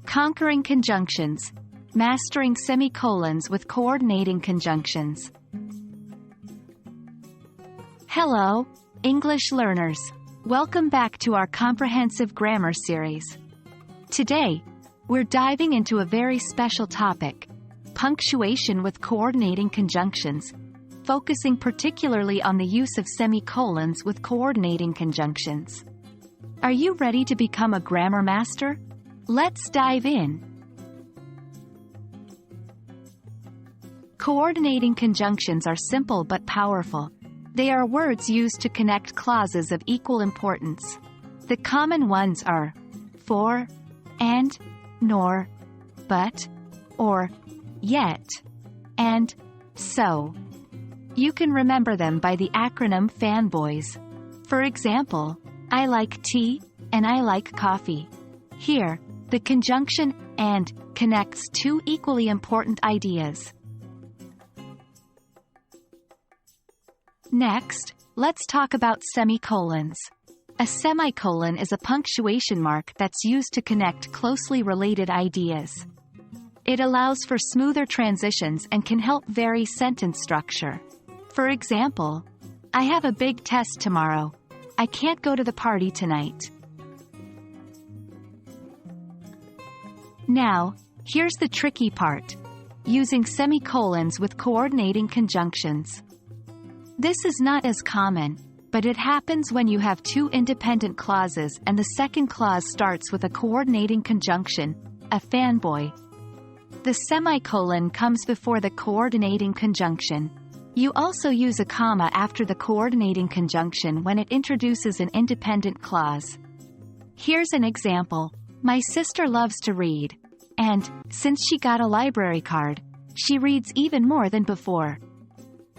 Conquering conjunctions. Mastering semicolons with coordinating conjunctions. Hello, English learners. Welcome back to our comprehensive grammar series. Today, we're diving into a very special topic, punctuation with coordinating conjunctions, focusing particularly on the use of semicolons with coordinating conjunctions. Are you ready to become a grammar master? Let's dive in. Coordinating conjunctions are simple but powerful. They are words used to connect clauses of equal importance. The common ones are for, and, nor, but, or, yet, and, so. You can remember them by the acronym FANBOYS. For example, I like tea, and I like coffee. Here, the conjunction and connects two equally important ideas. Next, let's talk about semicolons. A semicolon is a punctuation mark that's used to connect closely related ideas. It allows for smoother transitions and can help vary sentence structure. For example, I have a big test tomorrow. I can't go to the party tonight. Now, here's the tricky part: using semicolons with coordinating conjunctions. This is not as common, but it happens when you have two independent clauses and the second clause starts with a coordinating conjunction, a fanboy. The semicolon comes before the coordinating conjunction. You also use a comma after the coordinating conjunction when it introduces an independent clause. Here's an example. My sister loves to read. And, since she got a library card, she reads even more than before.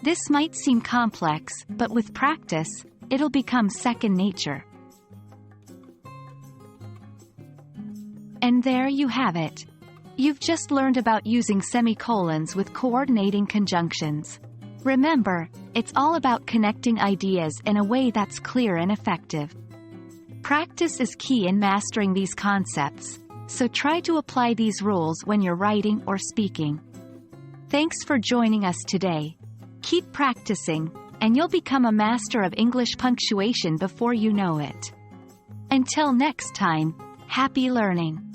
This might seem complex, but with practice, it'll become second nature. And there you have it. You've just learned about using semicolons with coordinating conjunctions. Remember, it's all about connecting ideas in a way that's clear and effective. Practice is key in mastering these concepts, so try to apply these rules when you're writing or speaking. Thanks for joining us today. Keep practicing, and you'll become a master of English punctuation before you know it. Until next time, happy learning!